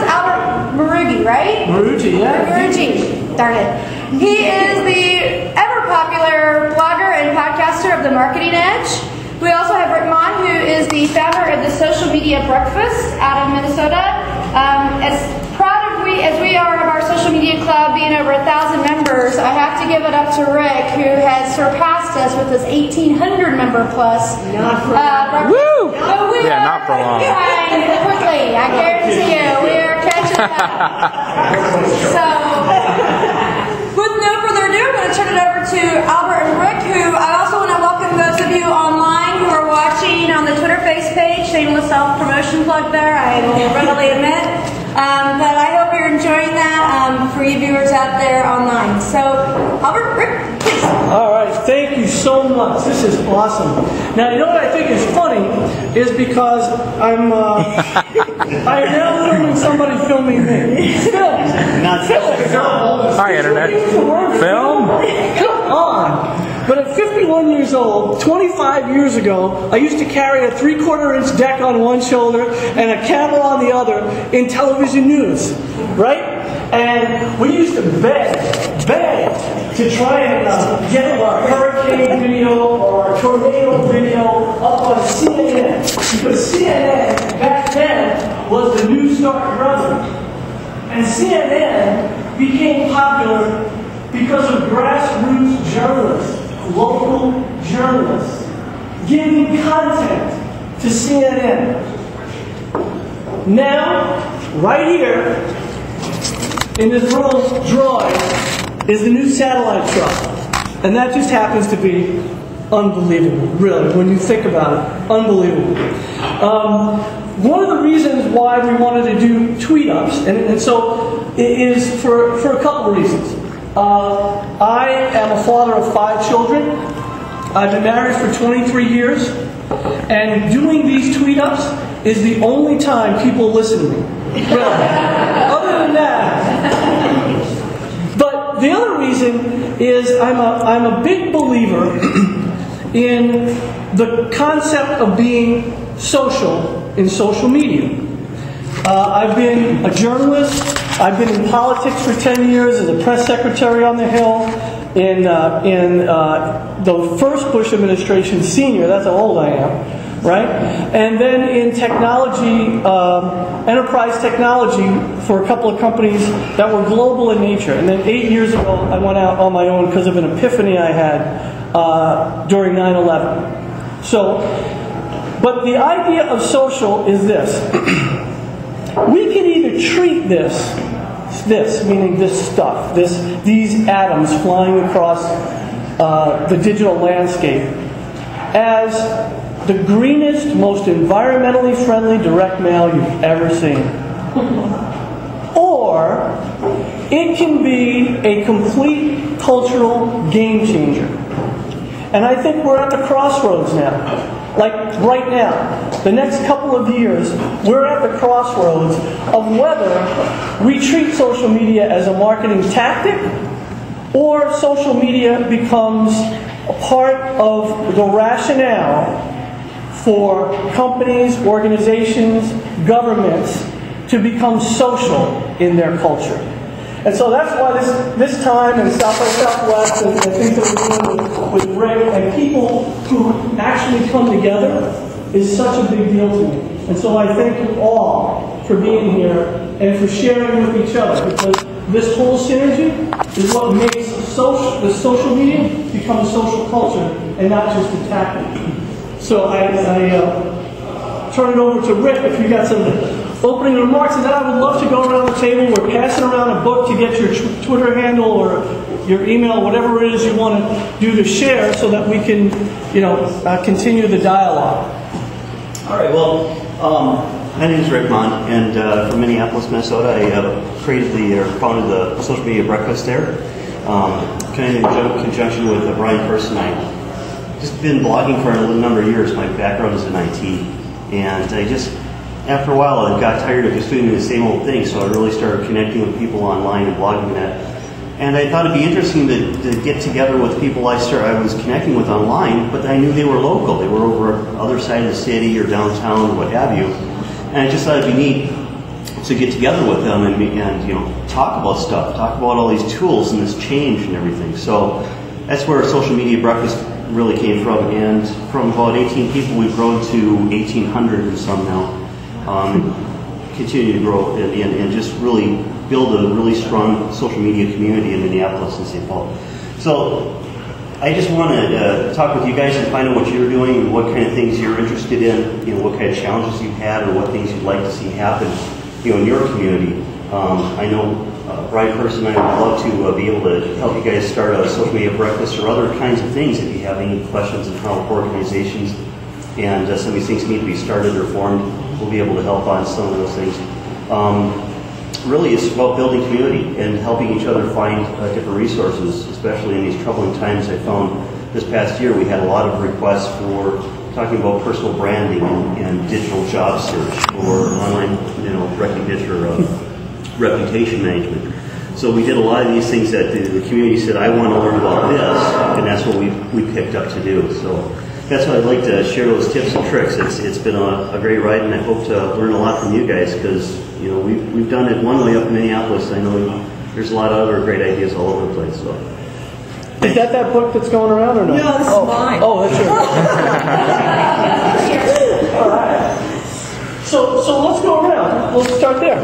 Albert Marugi, right? Marugi, yeah. Marugi, darn it. He is the ever-popular blogger and podcaster of The Marketing Edge. We also have Rick Mon, who is the founder of the Social Media Breakfast out of Minnesota. As proud as we are of our social media club being over 1,000 members, I have to give it up to Rick, who has surpassed us with this 1,800 member plus. Not for long. Woo! Yeah, not for long. Quickly, I guarantee you, we are catching up. So, with no further ado, I'm going to turn it over to Albert and Rick, who I also want to welcome those of you online who are watching on the Twitter face page. Shameless self-promotion plug there, I will readily admit. But I hope you're enjoying that for you viewers out there online. So, Albert, Rick, please. All right, thank you so much. This is awesome. Now, you know what I think is funny is because I'm now filming somebody filming me. Film. Not film. Hi, Internet. Film? Come on. But at 51 years old, 25 years ago, I used to carry a 3/4-inch deck on one shoulder and a camera on the other in television news, right? And we used to beg to try and get our hurricane video or our tornado video up on CNN. Because CNN, back then, was the New Start brother. And CNN became popular because of grassroots journalists, local journalists, giving content to CNN. Now, right here, in this little drawing, is the new satellite truck. And that just happens to be unbelievable, really, when you think about it. Unbelievable. One of the reasons why we wanted to do tweetups, and so it is for a couple of reasons. I am a father of 5 children. I've been married for 23 years. And doing these tweetups is the only time people listen to me. Really. Other than that. But the other reason is I'm a big believer in the concept of being social in social media. I've been a journalist. I've been in politics for 10 years as a press secretary on the Hill. In the first Bush administration, senior, that's how old I am, right? And then in technology, enterprise technology for a couple of companies that were global in nature. And then 8 years ago, I went out on my own because of an epiphany I had during 9/11. So, but the idea of social is this. We can either treat this, meaning this stuff, these atoms flying across the digital landscape, as the greenest, most environmentally friendly direct mail you've ever seen. Or it can be a complete cultural game changer. And I think we're at the crossroads now. Like right now, the next couple of years, we're at the crossroads of whether we treat social media as a marketing tactic or social media becomes a part of the rationale for companies, organizations, governments to become social in their culture. And so that's why this time in South by Southwest and things that we're doing with Rick and people who actually come together is such a big deal to me. And so I thank you all for being here and for sharing with each other, because this whole synergy is what makes the social media become a social culture and not just a tactic. So I turn it over to Rick if you got some opening remarks, and then I would love to go around the table. We're passing around a book to get your Twitter handle or your email, whatever it is you want to do to share, so that we can, continue the dialogue. All right. Well, my name is Rick Mon, and from Minneapolis, Minnesota. I founded the Social Media Breakfast there, kind of in conjunction with Brian Person. I've just been blogging for a number of years. My background is in IT, and I just, after a while, I got tired of just doing the same old thing, so I really started connecting with people online and blogging that. And I thought it'd be interesting to get together with people I was connecting with online, but I knew they were local. They were over the other side of the city or downtown or what have you. And I just thought it'd be neat to get together with them and talk about stuff, talk about all these tools and this change and everything. So that's where Social Media Breakfast really came from, and from about 18 people we've grown to 1,800 and some now. Continue to grow and just really build a really strong social media community in Minneapolis and St. Paul. So I just want to talk with you guys and find out what you're doing and what kind of things you're interested in, what kind of challenges you've had or what things you'd like to see happen, in your community. I know Brian Person and I would love to be able to help you guys start a social media breakfast or other kinds of things if you have any questions on how organizations and some of these things need to be started or formed. We'll be able to help on some of those things. Really, it's about building community and helping each other find different resources, especially in these troubling times. I found this past year we had a lot of requests for talking about personal branding and digital job search or online, recognition or reputation management. So we did a lot of these things that the community said, I want to learn about this, and that's what we picked up to do. So that's why I'd like to share those tips and tricks. It's been a great ride, and I hope to learn a lot from you guys because we've done it one way up in Minneapolis. I know there's a lot of other great ideas all over the place. So. Is that book that's going around or no? No, this is mine. Oh, that's yours. All right. So let's go around. We'll start there.